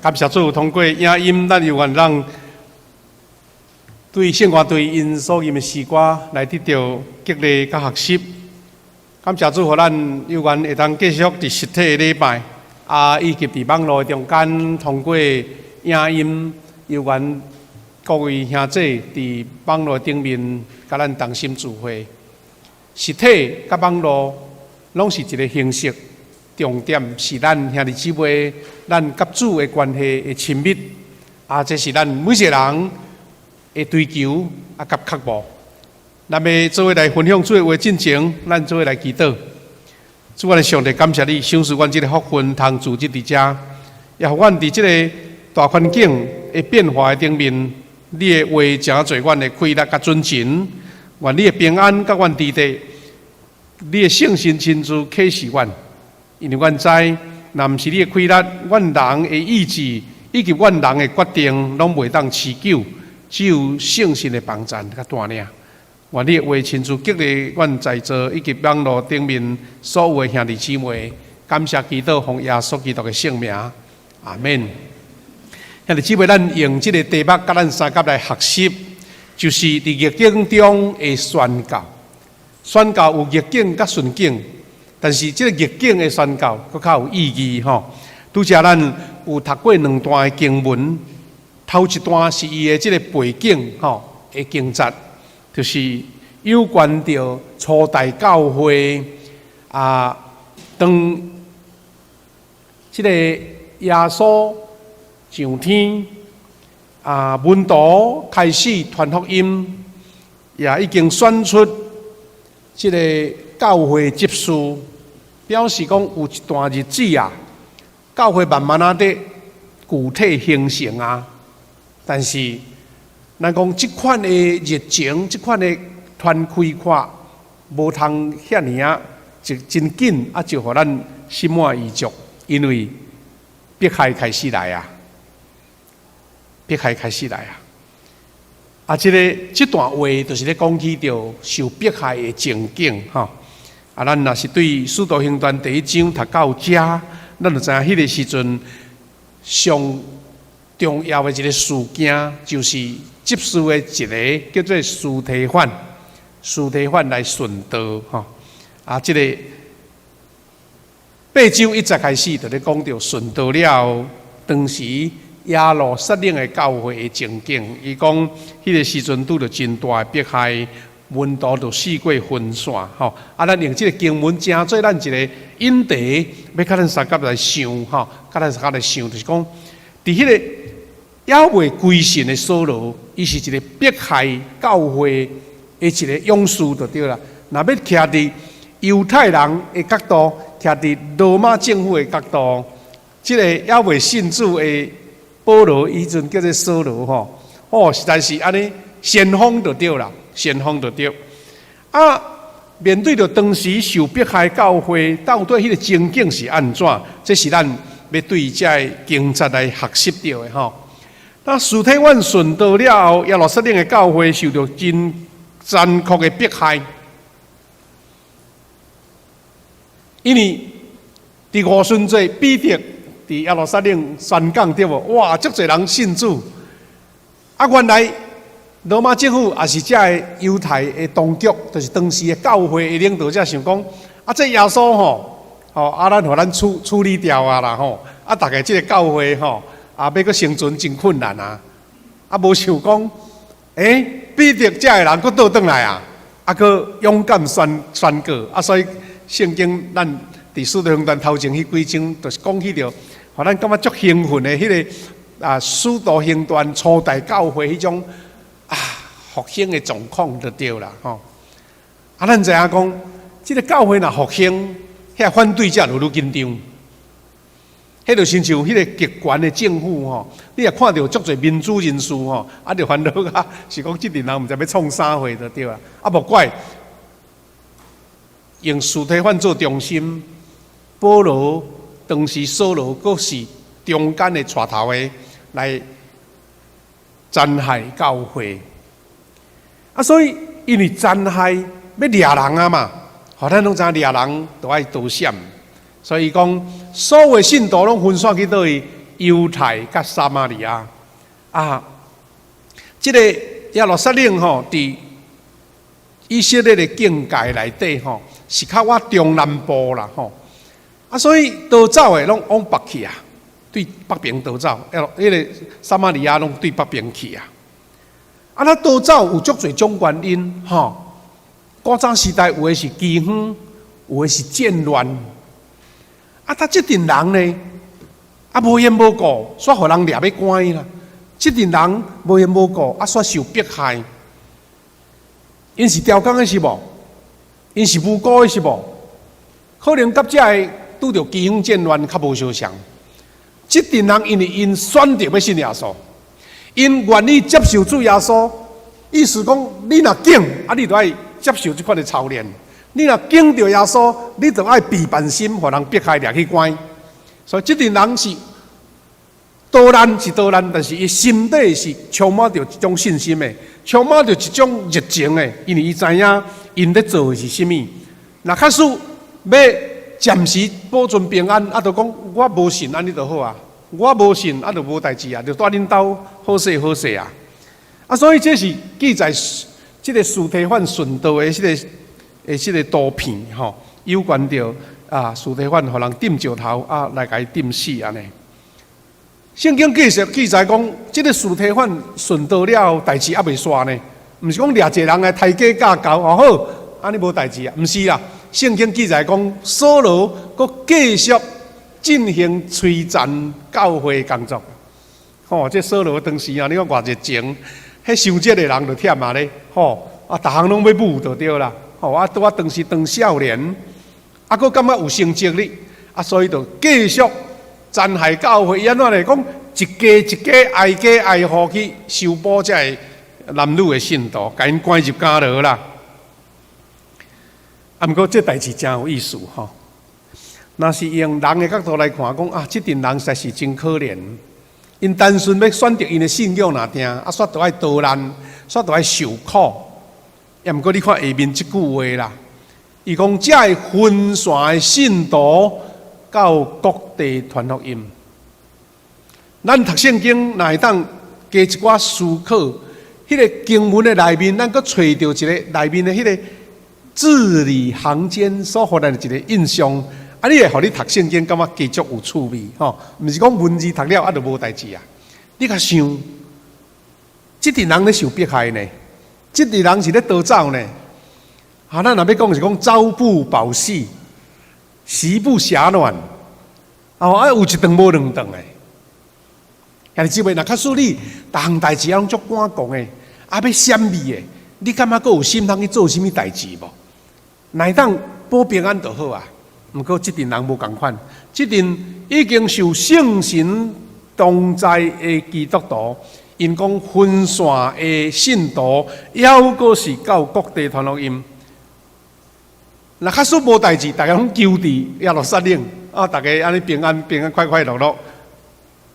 感谢主，通过影音，咱有缘让对圣歌队因所吟的诗歌来得到激励甲学习。感谢主，互咱有缘会当继续伫实体的礼拜，以及伫网络中间通过影音，有缘各位兄姐伫网络顶面甲咱同心聚会。实体甲网络拢是一个形式。重点是咱兄弟姊妹，咱甲主的关系的亲密，这是咱每一个人的追求甲渴望。那么做伙来分享主的话进前，咱做伙来祈祷。主啊，上帝感谢你，赏赐阮这个福分，通组织伫遮，也互阮伫这个大环境的变化的顶面，你的话诚侪阮的快乐甲尊前，愿你的平安甲阮伫地，你的圣神亲自启示阮。因为阮知，若毋是你的快乐，阮人的意志以及阮人的决定，拢袂当持久。只有圣神的帮助甲带领。愿你的话亲自激励阮在座以及网络顶面所有的兄弟姊妹。感谢祈祷，奉耶稣基督的圣名，阿门。兄弟姊妹，咱用这个题目甲咱三甲来学习，就是伫逆境中的宣告。宣告有逆境甲顺境。但是，这个逆境的宣告，佫较有意义吼。拄则咱有读过两段的经文，头一段是伊的这个背景吼的经节，就是有关着初代教会当这个耶稣上天门徒开始传福音，也已经选出这个教会执事。表示讲有一段日子教会慢慢地具体形成但是咱讲这款的热情，这款的传开阔，无通遐尔就真紧就互咱心满意足，因为迫害开始来迫害开始来这段话就是咧讲起着受迫害的情景咱若是对《使徒行传》第1章读到遮，咱就知影迄个时阵上重要的一个事件，就是执事的一个叫做司提反，司提反来顺道这个8章1节开始，就咧讲到顺道了，当时耶路撒冷的教会的情景，伊讲迄个时阵拄着真大的迫害。门徒就四过分散咱用这个经文正做咱一个引题，要甲咱三甲来想甲咱三甲来想，就是讲，伫迄个还未归信的扫罗，伊是一个迫害教会的一个勇士就对了。若要徛伫犹太人的角度，徛伫罗马政府的角度，这个还未信主的保罗，以前叫做扫罗实在是安尼先锋就对了。先锋就对面对着当时受迫害教会，到底迄个情景是安怎？这是咱要对这个经节来学习到的那司提反顺道了后，耶路撒冷的教会受到真残酷的迫害，因为伫五旬节彼得伫耶路撒冷宣讲对无？哇，足侪人信主原来。罗马政府也是这个犹太的当局，就是当时的教会的领导者想讲，这耶稣咱互咱处理掉啦大概这个教会要搁生存真困难无想讲，彼得这个人搁倒转来搁勇敢宣告所以圣经咱伫使徒行传头前迄几章，就是讲起着，互咱感觉足兴奋的迄个使徒行传初代教会迄种。复兴的状况就对啦咱知影讲，这个教会若复兴，遐反对者就愈紧张。迄就亲像迄个极权的政府你也看到足侪民主人士就烦恼是讲这阵人毋知要创啥货就对啦。无怪用司提反做中心，保罗当时扫罗阁是中间的带头的来残害教会。所以因为残害要掠人嘛，咱拢知掠人都爱躲闪，所以讲所有的信徒拢分散去倒去犹太甲撒玛利亚啊，这个耶路撒冷吼，伫以色列的境界内底吼，是较我中南部啦吼，啊，所以逃走的拢往北去啊，对北边逃走，迄个撒玛利亚拢对北边去啊。啊，咱逃走有足侪种原因吼。古早时代有的是饥荒，有的是战乱。啊，他这群人呢，啊无缘无故，煞互人掠要关啦。这群人无缘无故，啊煞受迫害。因是刁工的是无？因是无辜的是无？可能甲这个拄着饥荒战乱较无相像。这群人因为因选择要信耶稣，因愿意接受主耶稣，意思讲你若敬，啊你就爱接受这款的操练。你若敬着耶稣，你就爱备办心，互人迫害掠去关。所以这群人是逃难是逃难，但是伊心底是充满着一种信心的，充满着一种热情的，因为伊知影因咧做的是甚物。若假使要暂时保存平安，啊，就讲我无信安尼就好啊，我无信啊，就无代志啊，就带恁兜好势好势啊。啊，所以这是记载这个司提反顺道的这个图片吼，有关着啊司提反互人钉石头啊来甲伊钉死安尼。圣经记载讲，这个司提反顺道了后，代志还未煞呢，毋是讲掠一个人来抬价价高哦好，安尼无代志啊，毋是啦。圣经记载讲，扫罗佮继续进行摧残教会工作。吼，这扫罗当时啊，你看偌热情，迄受责的人就忝啊咧，吼啊，逐项拢要舞就对啦。吼啊，我当时当少年，啊，佮感觉有成绩力，啊，所以就继续残害教会。伊安怎咧讲？一家挨家挨户去修补这男女的信徒，甲因关入监牢啦。啊，毋过这代志真有意思吼。若是用人的角度来看，讲啊，这群人实在是真可怜。因单纯要选择因的信仰若听，啊，煞都爱逃难，煞都爱受苦。也毋过你看下面这句话啦，伊讲这分散的信徒到各地传福音。咱读圣经，若会当加一寡思考，迄个经文的内面，咱搁找到一个内面的迄个字里行间所互咱的一个印象。啊，你会互你读圣经，感觉继续有趣味吼，毋是讲文字读了啊就无代志啊。你甲想，这群人咧受迫害呢？这群人是咧逃走呢？啊，咱若要讲是讲朝不保夕，夕不暇暖，啊，有一顿无两顿诶。兄弟姊妹，若假使你逐项代志拢足赶讲诶，啊要闪避诶，你感觉阁有心通去做甚物代志无？若会当保平安就好啊。毋过这群人无共款，这群已经受圣神同在的基督徒，因讲分散的信徒，还阁是到各地传福音。若假使无代志，大家拢求伫耶路撒冷啊，大家安尼平安快快乐乐，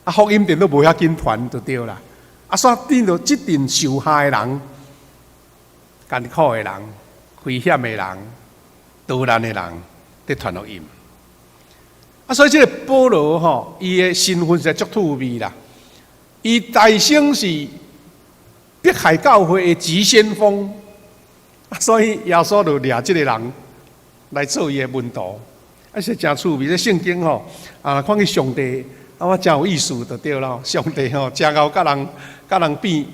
啊福音电都无遐紧传就对啦。啊，煞变到这群受害的人、艰苦的人、危险的人、逃难的人。在传福音，啊，所以这个保罗吼，伊的身份实在足趣味啦。伊大声是迫害教会的急先锋，啊，所以耶稣就掠这个人来做伊的门徒，啊，是真趣味。这圣经吼，啊，看去上帝，啊，我真有意思就对了。上帝吼，真够甲人变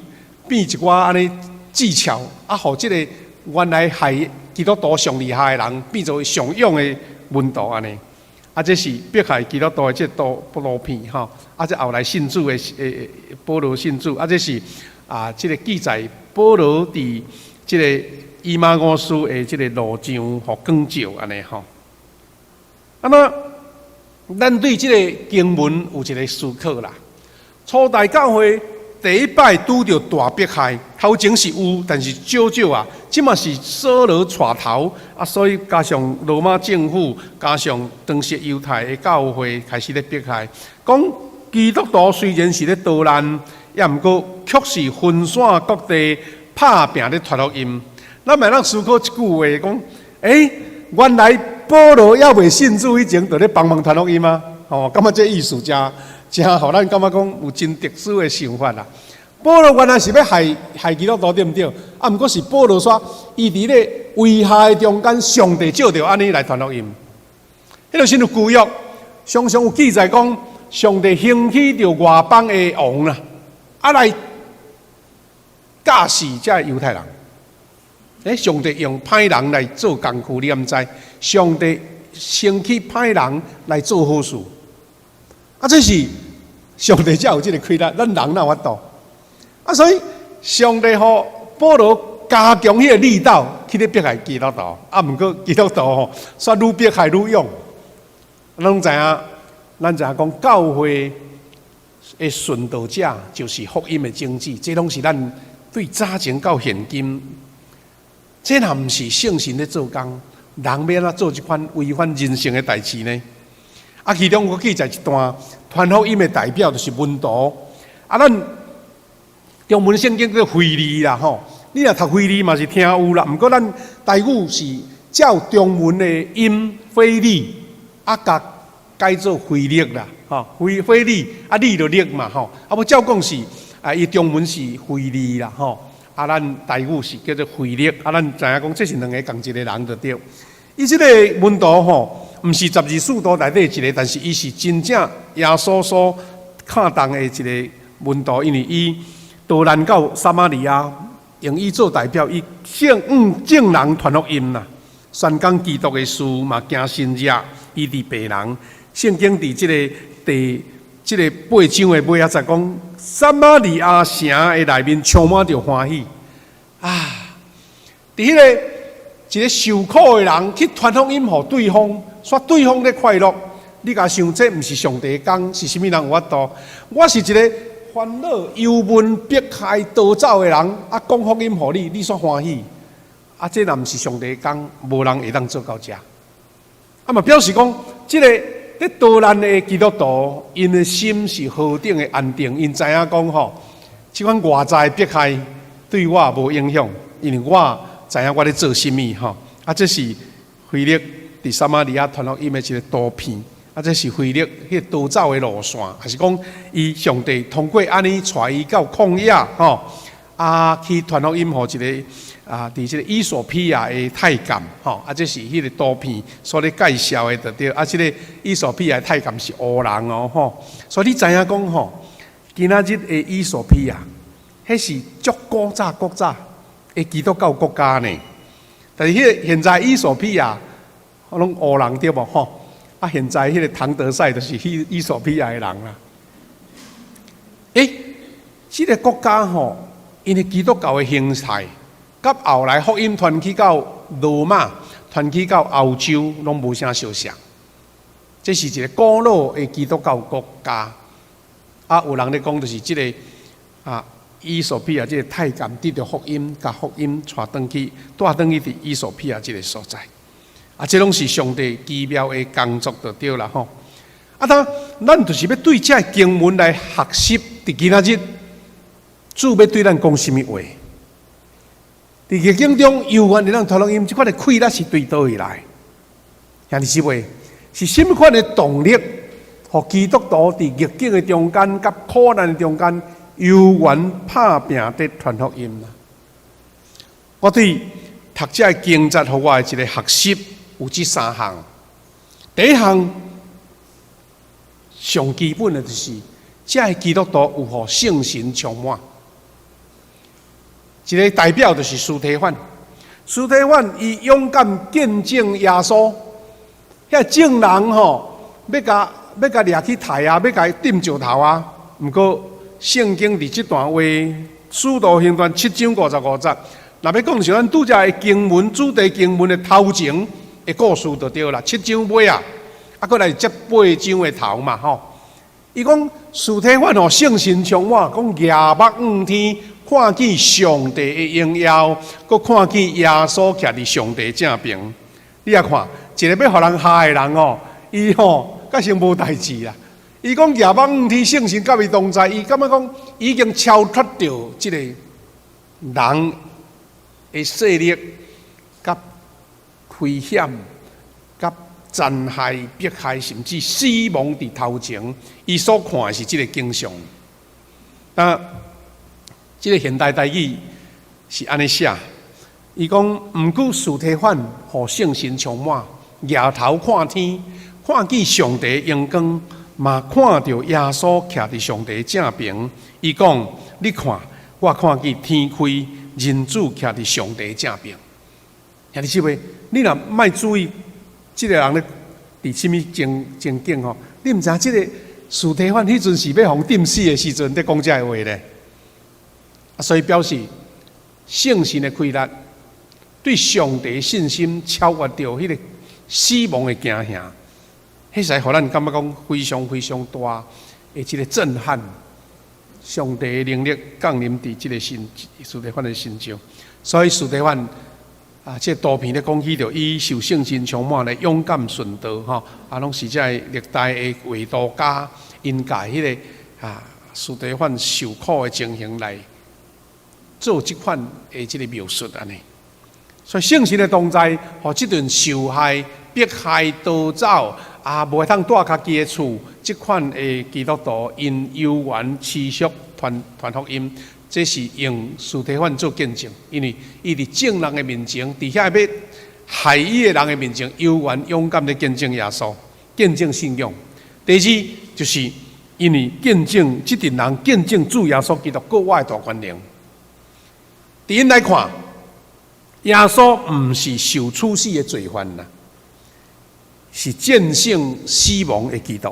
一寡安尼技巧，啊，互这个原来害基督徒上厉害的人，变做上勇的门徒安尼。啊，这是迫害基督徒的这图片吼。啊，这后来信主的保罗信主，啊，这是啊，这个记载保罗伫这个以马忤斯的这个路上互光照安尼吼。啊，那咱对这个经文有一个思考啦。初代教会第一摆拄着大迫害，头前是有，但是少啊。即嘛是扫罗带头啊，所以加上罗马政府，加上当时犹太的教会开始咧迫害。讲基督徒虽然是咧逃难，也毋过却是分散各地，拍拼咧传福音。咱咪咱思考一句话，讲原来保罗还未信主以前，就咧帮忙传福音吗？哦，感觉这意思真互咱感觉讲有真特殊的想法啦。保罗原来是要害基督徒对毋对？啊，毋过是保罗说，伊伫咧危害中间，上帝照着安尼来传福音。迄个时阵旧约常常有记载讲，上帝兴起着外邦的王啦，啊来教示这犹太人。上帝用歹人来做工具，你毋知？上帝兴起歹人来做好事，啊，这是上帝才有这个开力，咱人哪有法度？啊，所以上帝互保罗加强迄个力道，去咧迫害基督徒。啊，毋过基督徒吼，煞愈迫害愈勇。咱拢知影，咱知影讲教会的顺道者就是福音的经济，这拢是咱对早前到现今，这若毋是圣神咧做工，人要怎做一款违反人性的代志呢？啊，其中我记载一段传福音的代表就是门徒。啊，咱中文圣经叫腓利啦吼，你若读腓利嘛是听有啦，毋过咱台语是照中文的音腓利，啊，甲改做腓力啦，吼，腓利啊，利就力嘛吼，啊，无照讲是啊，伊中文是腓利啦吼，啊，咱台语是叫做腓力，啊，咱知影讲这是两个同一个人就对。伊即个门徒吼，毋是12使徒内底一个，但是伊是真正耶稣所看重的一个门徒，因为伊导南到撒玛利亚，用伊做代表，伊正人传福音啦，宣讲基督的事嘛，行神迹，医治病人。圣经伫即个8章的尾仔讲，撒玛利亚城的内面充满着欢喜啊！伫迄个一个受苦的人去传福音互对方，说对方咧快乐。你甲想，这毋是上帝的工，是啥物人有法度？我是一个烦恼、忧闷、迫害、逃走的人，啊，讲福音互你，你煞欢喜，啊，这若毋是上帝的工，无人会当做到这。啊嘛，表示讲，即个咧逃难的基督徒，因的心是何等的安定，因知影讲吼，即款外在的迫害对我无影响，因为我知影我咧做甚物吼。啊，这是腓力伫撒玛利亚传福音的一个图片。啊，这是腓力迄逃走的路线，还是讲伊上帝通过安尼带伊到旷野吼，啊去传福音互一个啊，伫即个伊索比亚的太监吼，啊，这是迄个图片所咧介绍的就对。啊，即个伊索比亚的太监是乌人哦吼，所以你知影讲吼，今仔日的伊索比亚，迄是足古早的基督教国家呢。但是迄个现在伊索比亚，拢乌人对无吼？啊，现在迄个唐德赛就是伊索比亚的人啦。即个国家吼，因为基督教的形态，甲后来福音传去到罗马、传去到欧洲，拢无啥相像。这是一个古老的基督教国家。啊，有人咧讲，就是即个啊，伊索比亚即个太监得到福音，甲福音带转去伫伊索比亚即个所在。啊，这拢是上帝奇妙的工作就对啦吼。啊，咱就是要对这经文来学习。伫今仔日，主要对咱讲什么话？伫逆境中，犹原会当传福音，即款的气力是对倒位来？兄弟姊妹，是什么款的动力，互基督徒伫逆境的中间、甲苦难的中间，犹原拍拼伫传福音啦？我对读这经节，互我的一个学习。有这3项，第一项上基本的就是，这基督徒有互圣神充满。一个代表就是司提反，司提反伊勇敢见证耶稣，遐证人吼要甲掠去刣啊，要甲伊钉石头啊。毋过圣经伫这段话，《使徒行传》7章55节，若要讲是咱拄则的经文主题经文的头前。故事就对啦，7章尾啊，啊，过来接8章的头嘛吼。伊讲司提反吼圣神充满，讲夜目天，看见上帝的荣耀，佮看见耶稣徛伫上帝正边。你啊看，一个要互人吓的人哦，伊吼甲成无代志啦。伊讲夜目天，圣神甲伊同在，伊感觉讲已经超脱掉即个人的势力。危险、甲残害、迫害，甚至死亡伫头前，伊所看的是这个景象。那这个现代台语是安尼写，伊讲：毋过司提反互圣神充满，抬头看天，看见上帝阳光，嘛看到耶稣徛伫上帝正边。伊讲：你看，我看见天开，人子徛伫上帝正边。兄弟姊妹，你若莫注意，这个人咧伫什么情景吼？你毋知影这个司提反迄阵是要互钉死的时阵，在讲这个话咧。所以表示圣神的开力，对上帝的信心超越掉迄个死亡的惊吓，迄使互咱感觉讲非常非常大的这个震撼。上帝的能力降临伫这个司提反的身上，所以司提反这图片咧讲起着伊受圣神充满的勇敢顺道吼，拢是这历代的卫道家因家迄个司提反受苦的情形来做这款的这个描述安尼。所以圣神的同在，互这顿受害、迫害、逃走无通住家己的厝，这款的基督徒因有缘持续传福音。这是用司提反做见证，因为伊伫正人的面前，伫遐要害伊的人的面前，有缘勇敢的见证耶稣，见证信仰。第二就是因为见证这群人见证主耶稣基督国外大权能。伫因来看，耶稣毋是受处死的罪犯啦，是战胜死亡的基督。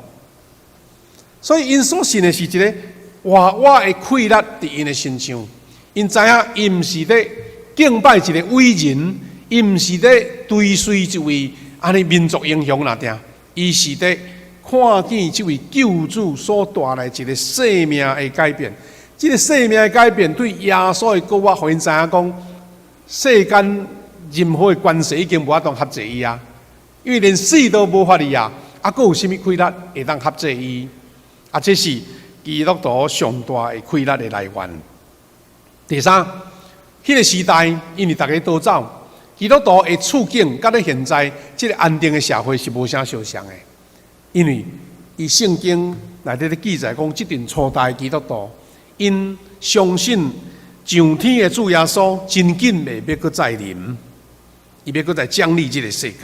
所以因所信的是一个活活的气力伫因的身上，因知影伊毋是咧敬拜一个伟人，伊毋是咧追随一位安尼民族英雄啦定，伊是咧看见这位救主所带来一个生命的改变。这个生命的改变对耶稣的国，互因知影讲，世间任何的关系已经无法当合制伊啊，因为连死都无法哩啊，佫有啥物气力会当合制伊？这是基督徒上大的气力的来源。第三，迄个时代，因为大家都走，基督徒的处境，甲咧现在这个安定的社会是无啥相像的。因为伊圣经内底咧记载讲，这段初代基督徒，因相信上天的主耶稣真紧袂要搁再临，伊要搁再降临这个世界。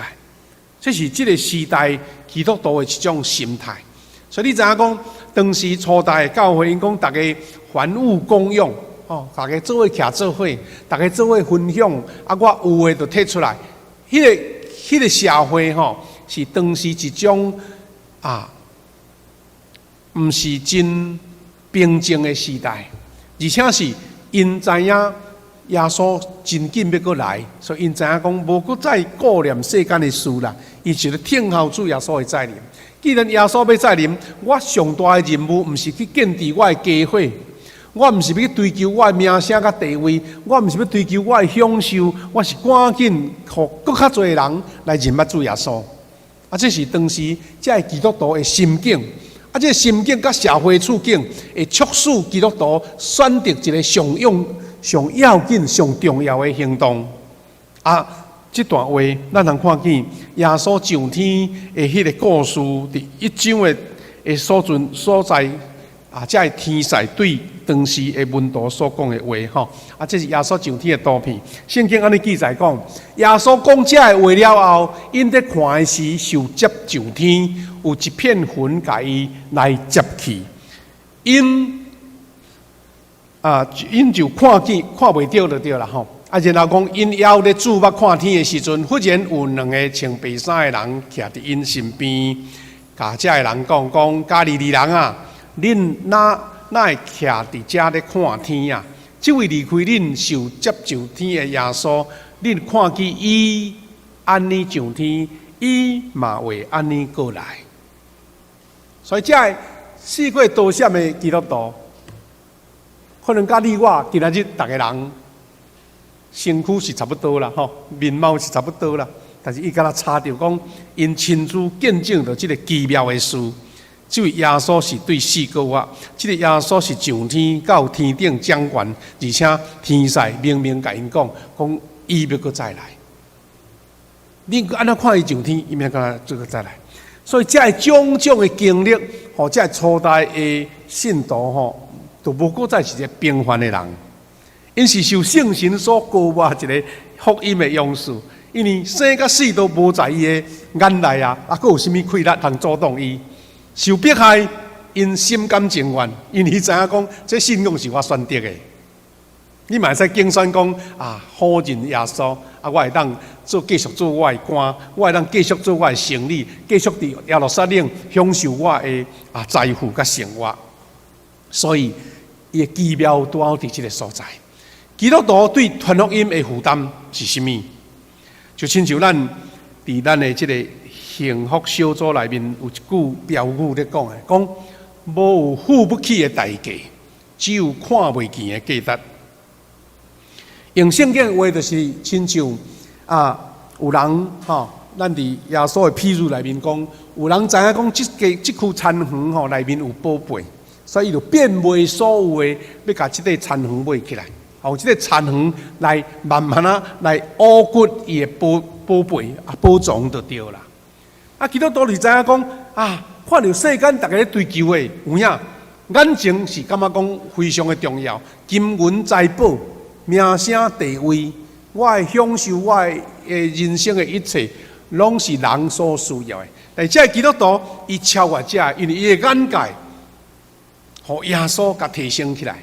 这是这个时代基督徒的一种心态。所以你知影讲，当时初代的教会，因讲大家凡物公用，大家做伙徛做伙，大家做伙分享，我有的就摕出来。迄个社会是当时一种毋是真平静的时代，而且是因知影耶稣真紧要过来，所以因知影讲无搁再顾念世间的事啦，伊就咧听候主耶稣的再临。既然耶稣要再临，我上大的任务毋是去建立我的家伙，我毋是要去追求我的名声甲地位，我毋是要追求我的享受，我是赶紧互更较侪人来认捌主耶稣。这是当时这基督徒的心境。这个心境甲社会处境会促使基督徒选择一个上要紧、上重要的行动。这段话，咱通看见耶稣上天的迄个故事，伫1章的所在这天使对当时的门徒所讲的话这是耶稣上天的图片。圣经安尼记载讲，耶稣讲这个话了后，因在看的时受接上天，有一片云甲伊来接去，因就看袂到就对啦然后讲，因还咧注目看天的时阵，忽然有2个穿白衫的人徛伫因身边，甲这个人讲加利利人啊，恁哪会徛伫遮咧看天啊？这位离开恁受接上天的耶稣，恁看见伊安尼上天，伊嘛会安尼过来。所以这四过多闪的基督徒，可能甲你我今仔日大家人身躯是差不多啦，面貌是差不多啦，但是伊敢若差着讲，因亲自见证着这个奇妙的事。这位耶稣是对死过活，这个耶稣是上天到天顶掌权，而且天使明明甲因讲伊要搁再来。你安怎看伊上天，伊免甲这个再来。所以，这种种的经历，或这初代的信徒吼，都无过再是一个平凡的人，因是受圣神所高抹一个福音的勇士。因为生甲死都无在伊的眼内啊，佫有啥物气力通阻挡伊？受迫害，因心甘情愿，因为知影讲，这信仰是我选择的。你嘛会使竞选讲啊，好认耶稣啊，我会当继续做我的官，我会当继续做我的生理，继续伫耶路撒冷享受我的财富甲生活。所以，伊的奇妙拄好伫即个所在。基督徒对传福音的负担是啥物？就亲像咱伫咱的即个幸福小组内面有一句标语咧讲的，讲无有付不起的代价，只有看袂见的价值。用圣经的话就是亲像有人咱伫耶稣的譬喻内面讲，有人知影讲即区田园内面有宝贝，所以伊就变卖所有的，要甲即个田园买起来。即个田园来慢慢来挖掘伊的宝贝宝藏就对啦。基督徒是知影讲看到世间大家咧追求的有影，眼前是感觉讲非常的重要，金银财宝、名声地位，我的享受，我的人生的一切，拢是人所需要的。但这基督徒伊超越这，因为伊的眼界，互耶稣甲提升起来，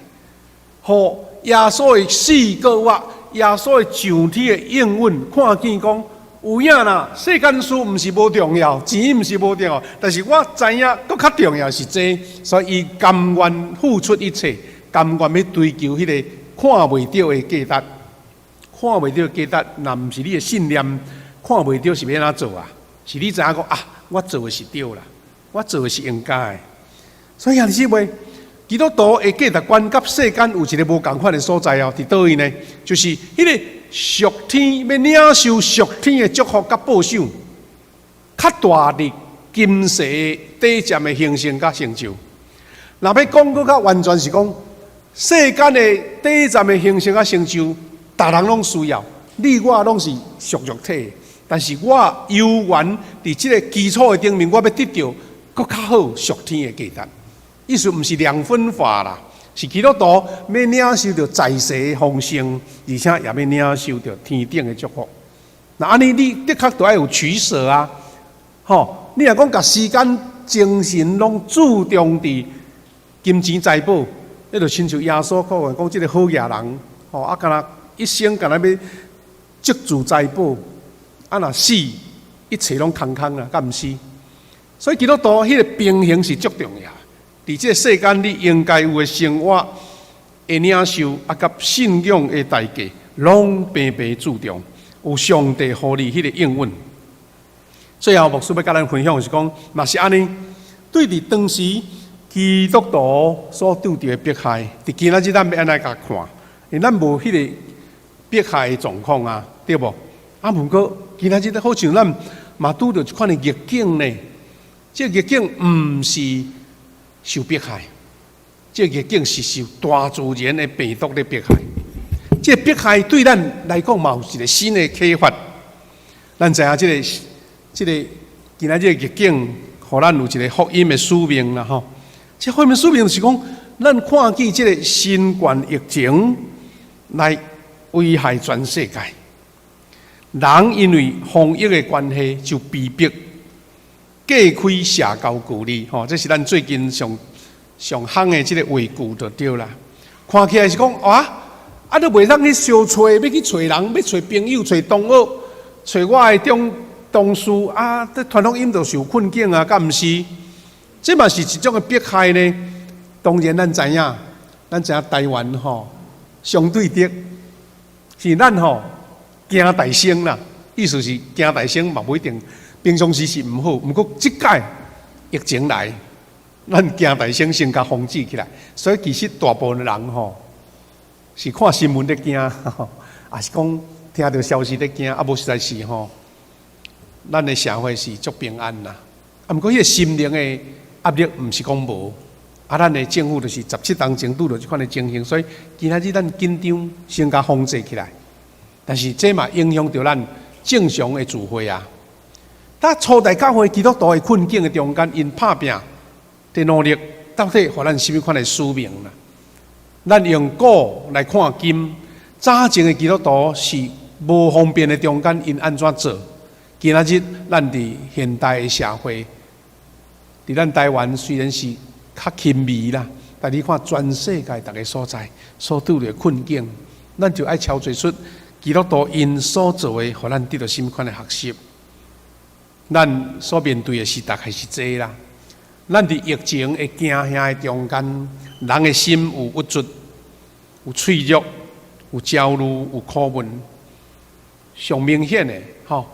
互耶稣的死过活，耶稣的上天的应允，看见讲有影啦。世间事毋是无重要，钱毋是无重要，但是我知影搁较重要是这，所以伊甘愿付出一切，甘愿要追求迄个看袂到的价值。看袂到的价值，若毋是你的信念，看袂到是要安怎做啊？是你知影讲我做的是对啦，我做的是应该的。所以兄弟姊妹，基督徒的价值观甲世间有一个无共款的所在哦，伫倒位呢？就是迄个属天要领受属天的祝福甲报酬，较大力金石短暂的形成甲成就。若要讲搁较完全是讲，世间的短暂的形成甲成就，大人拢需要，你我拢是属肉体的，但是我有缘伫即个基础的顶面，我要得到搁较好属天的价值。意思毋是两分化啦，是基督徒要领受到在世丰盛，而且也要领受到天顶的祝福。那安尼你的确都要有取舍啊！你若讲甲时间、精神拢注重伫金钱财宝，那就亲像耶稣讲即个好野人，敢若一生敢若要积聚财宝，若死一切拢空空啦，敢毋是？所以基督徒迄个平衡是足重要。伫这个世间，你应该有的生活的领受，甲信仰的代价，拢平平注重，有上帝互你迄个应允。最后，牧师要甲咱分享的是讲，若是安尼，对伫当时基督徒所拄着的迫害，伫今仔日咱要安怎甲看？因为咱无迄个迫害的状况啊，对无？毋过今仔日好像咱嘛拄着一款的逆境呢。这逆境毋是受迫害，这逆境是受大自然的病毒的迫害。这迫害对咱来讲嘛有一个新的启发。咱知影这个今仔日逆境，互咱有一个福音的使命啦吼。这福音的使命是讲，咱看见这个新冠疫情来危害全世界，人因为防疫的关系就被迫隔开社交距离，这是咱最近上夯的这个话句就对啦。看起来是讲都袂当去相找，要去找人，要找朋友，找同学，找我的同事这传福音就受困境啊，敢毋是？这嘛是一种的迫害呢。当然，咱知影台湾相对的，是咱惊大声啦。意思是惊大声嘛，不一定。平常时是毋好，毋过即届疫情来，咱惊大声先甲防止起来。所以其实大部分人是看新闻在惊，也是讲听到消息在惊，无实在是咱的社会是足平安啦。毋过迄个心灵的压力毋是讲无，咱的政府就是17当前拄着即款的情形，所以今仔日咱紧张先甲防制起来。但是这嘛影响到咱正常的聚会啊。在初代教会基督徒的困境的中间，因打拼的努力，到底互咱什么款的使命啦？咱用古来看今，早前的基督徒是无方便的中间，因安怎做？今仔日咱伫现代的社会，伫咱台湾虽然是较轻微啦，但你看全世界逐个所在所拄着困境，咱就爱敲做出基督徒因所做的，互咱得到什么款的学习？咱所面对的时代还是这啦。咱伫疫情的惊吓的中间，人的心有不足，有脆弱，有焦虑，有苦闷。上明显的吼，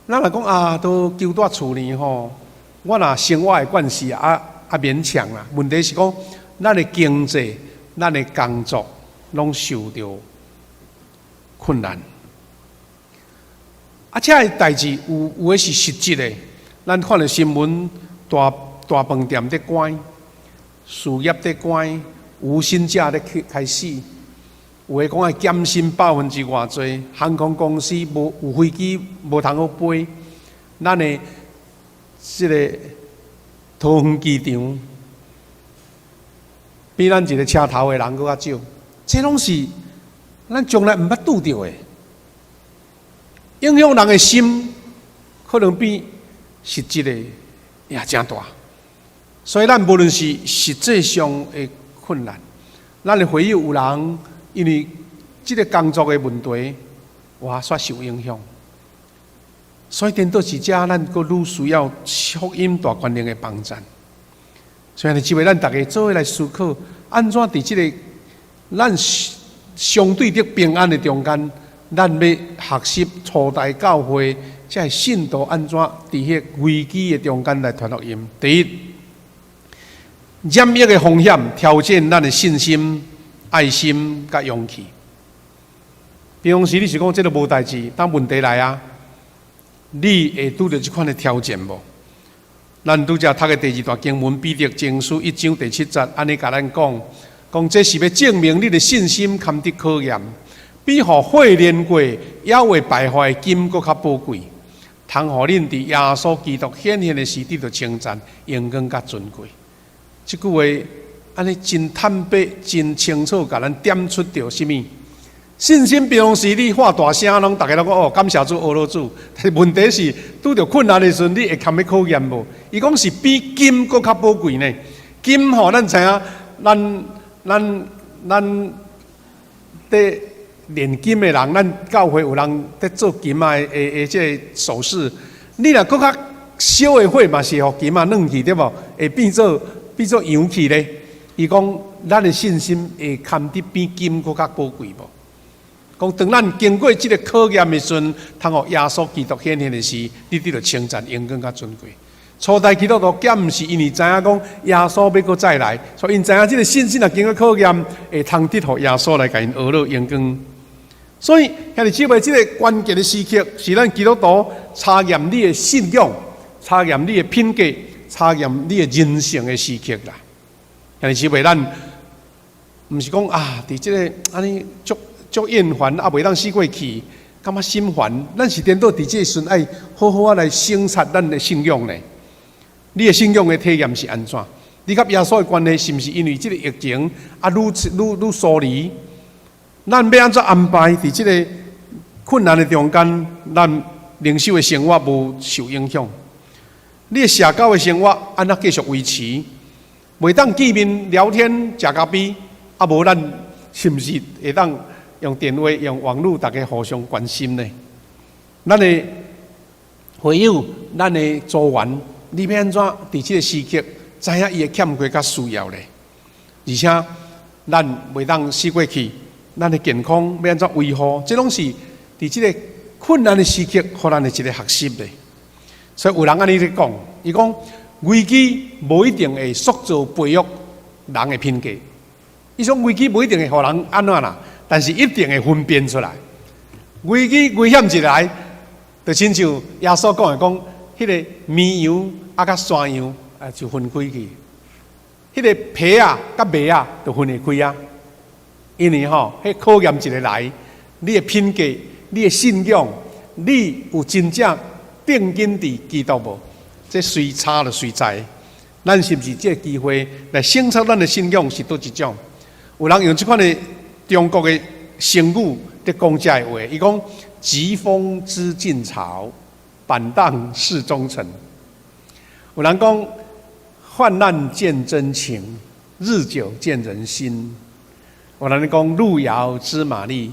咱来讲啊，都住在厝里吼，我若生活的关系啊勉强啦。问题是讲，咱的经济、咱的工作，拢受到困难。且个代志有的是实质的，咱看到新闻，大饭店在关，事业在关，无薪假在开始，有诶讲减薪20%偌济，航空公司有飞机无通好飞，咱的即个桃园机场比咱一个车头的人搁较少，这拢是咱从来毋捌拄到的。影响人的心，可能比实质的也真大。所以，咱无论是实际上的困难，咱的会友有人因为这个工作的问题，哇，煞受影响。所以，颠倒是遮，咱阁愈需要福音大权能的帮助。所以，即位咱大家做伙来思考，安怎伫这个咱相对的平安的中间。咱要学习初代教会，才会信徒安怎伫迄危机的中间来传福音。第一，染疫的风险挑战咱的信心、爱心甲勇气。平常时你是讲这个无代志，当问题来啊，你会拄着这款的挑战无？咱拄则读的第2段经文，彼得前书1章第7节，安尼甲咱讲这是要证明你的信心堪得考验。比互火炼过、也会败坏的金搁较宝贵，通互恁伫耶稣基督显现的时得到称赞、荣光甲尊贵。即句话安尼真坦白、真清楚，甲咱点出着什么？信心平常时你喊大声，拢大家拢讲哦，感谢主、阿罗主。但是问题是，拄着困难的时阵，你会堪要考验无？伊讲是比金搁较宝贵呢。金吼，咱知影，咱伫炼金的人，咱教会有人在做金的这个首饰，你若搁较小的火嘛是互金软去对无？会变做氧气咧。伊讲咱的信心会堪得比金搁较宝贵无？讲当咱经过这个考验的时阵，通互耶稣基督显现的时，你得到称赞、荣光甲尊贵。初代基督徒减毋是因为知影讲耶稣要搁再来，所以因知影这个信心若经过考验，会通得互耶稣来甲因学了荣光。所以，兄弟姊妹，这个关键的时刻是咱基督徒查验你的信仰、查验你的品格、查验你的人性的时刻啦。兄弟姊妹，咱毋是讲啊，伫这个安尼足厌烦啊，袂当死过去，感觉心烦。咱是颠倒伫这时阵，爱好好来省察咱的信仰呢。你的信仰的体验是安怎？你甲耶稣的关系是毋是因为这个疫情啊愈疏离？咱要安怎安排伫这个困难的中间，咱灵修的生活无受影响？你的社交的生活安怎继续维持？袂当见面聊天食咖啡，啊无咱是毋是会当用电话、用网络，大家互相关心呢？咱的会友、咱的组员，你要安怎伫这个时刻知影伊的欠缺甲需要呢？而且咱袂当死过去。咱的健康要安怎维护？这拢是伫这个困难的时刻，互咱的一个学习的。所以有人安尼咧讲，伊讲危机无一定会塑造培育人的品格。伊说危机无一定会互人安怎啦，但是一定会分辨出来。危险一来，就亲像耶稣讲的讲，迄个绵羊啊甲山羊啊就分开去，迄个皮啊甲麦啊就分会开啊。因为迄考验一个来，你的品格、你的信仰、你有真正定睛伫基督无？这随差就随在。咱是不是这个机会来省察咱的信仰是倒一种？有人用这款的中国的成语在讲这个话，伊讲疾风知劲草，板荡识忠诚。有人讲患难见真情，日久见人心。有人讲路遥知马力，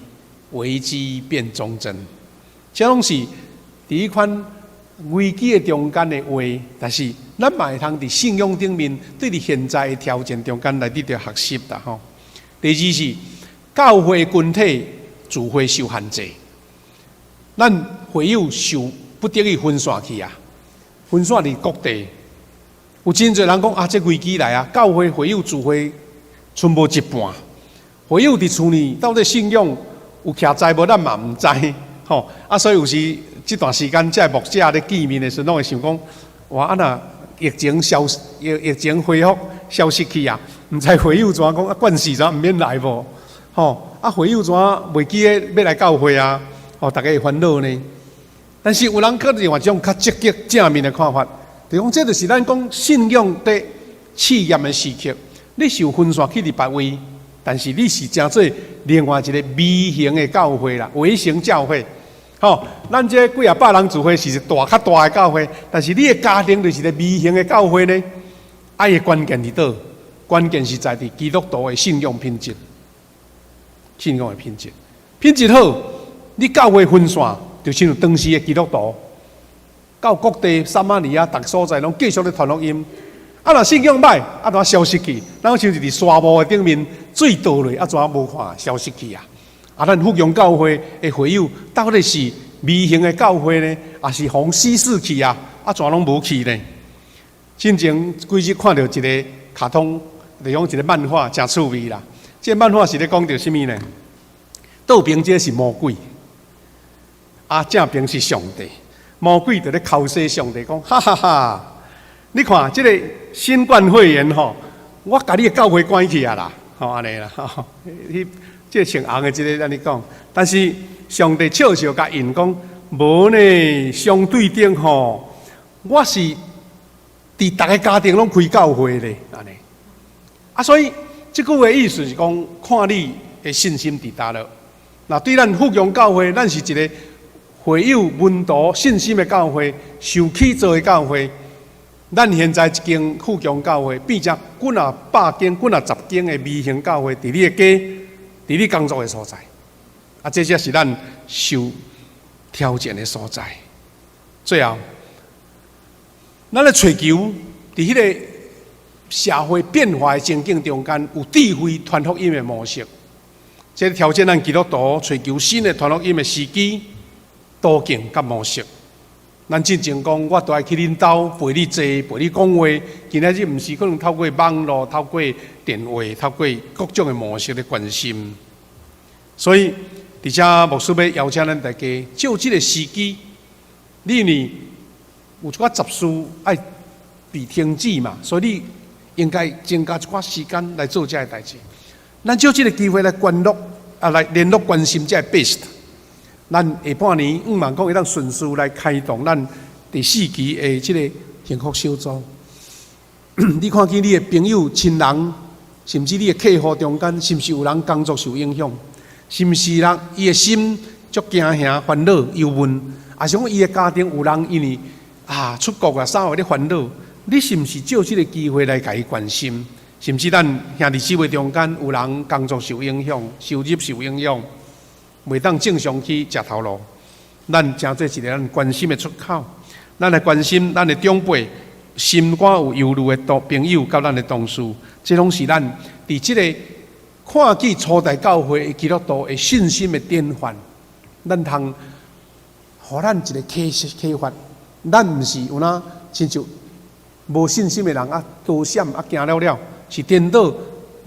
危机变忠贞。这拢是伫一款危机的中间的话，但是咱嘛会通伫信仰顶面，对伫现在的条件中间来得到学习啦吼。第二是教会群体自会受限制，咱会友受不得已分散去啊，分散伫各地。有真侪人讲啊，这危机来啊，教会会友自会剩无一半，会友伫厝里到底信仰有徛在无，咱嘛毋知吼。啊，所以有时这段时间，这牧者咧见面的时候，拢会想讲，哇，啊那疫情恢复消失去啊，毋知会友怎讲啊，惯势怎毋免来无？吼，啊会友怎袂记咧要来教会啊？吼，大家会烦恼呢。但是有人可能用一种较积极正面的看法，就讲这就是咱讲信仰的试验的时刻，你是有分散去伫别位，但是你是真做另外一个微型的教会啦，微型教会。吼，咱这几啊百人聚会是一较大的教会，但是你的家庭就是一个微型的教会呢。爱的关键伫倒？关键是在伫基督徒的信仰品质，信仰的品质，品质好，你教会分散，就像当时的基督徒，到各地撒玛利亚逐所在拢继续咧传福音。啊，若信仰歹，啊怎消失去？咱好像是伫沙漠的顶面水倒落，啊怎无看消失去啊？啊，咱福音教会的会友到底是微型的教会呢，还是互稀释去啊？啊，怎拢无去呢？之前几日看到一个卡通，就讲一个漫画，真趣味啦。这个漫画是咧讲到什么呢？倒边这是魔鬼，啊正边是上帝。魔鬼就咧口说上帝讲，哈哈哈！你看这个新冠肺炎吼，我甲你的教会关起啊啦，吼安尼啦，吼。这穿红的这个安尼讲，但是上帝笑笑甲因讲，无呢，相对顶吼，我是伫逐个家庭拢开教会咧，安尼。啊，所以这句话意思是讲，看你的信心伫倒落。那对咱福音教会，咱是一个会有温度信心的教会，受起造的教会。咱现在一间福音教会，变成几啊百间、几啊十间的微型教会，伫你的家。伫你工作的所在，啊，这才是咱受挑战的所在。最后，咱咧追求伫迄个社会变化的情景中间，有智慧传福音的模式。这挑战咱基督徒追求新的传福音的时机、途径甲模式。咱之前讲，我都爱去恁兜陪你坐、陪你讲话。今仔日毋是可能透过网络、透过电话、透过各种的模式的关心。所以，而且牧师要邀请咱大家，就这个时机，你呢有一寡杂事爱被停止嘛，所以你应该增加一寡时间来做这个代志。咱就这个机会来关络啊，来联络关心这个 best。咱下半年希望讲会当顺势来开动咱第四期的这个幸福小组。你看见你的朋友、亲人，甚至你的客户中间，是不是有人工作受影响？是不是人伊的心足惊吓、烦恼、忧闷？啊，像伊的家庭有人因为出国啊，啥话咧烦恼？你是不是借这个机会来甲伊关心？甚至咱兄弟姊妹中间有人工作受影响、收入受影响？袂当正常去食头路，咱真做一个咱关心的出口。咱来关心咱的长辈，心肝有忧虑的朋友，甲咱的同事，这拢是咱伫这个看见初代教会的基督徒的信心的典范。咱通互咱一个启发，咱毋是有哪亲像无信心的人啊，多闪啊，行了了，是颠倒。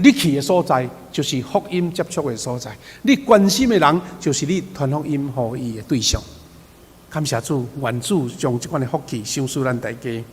你去的所在，就是福音接触的所在；你关心的人，就是你传福音予伊的对象。感谢主，愿主将这款的福气赏赐咱大家。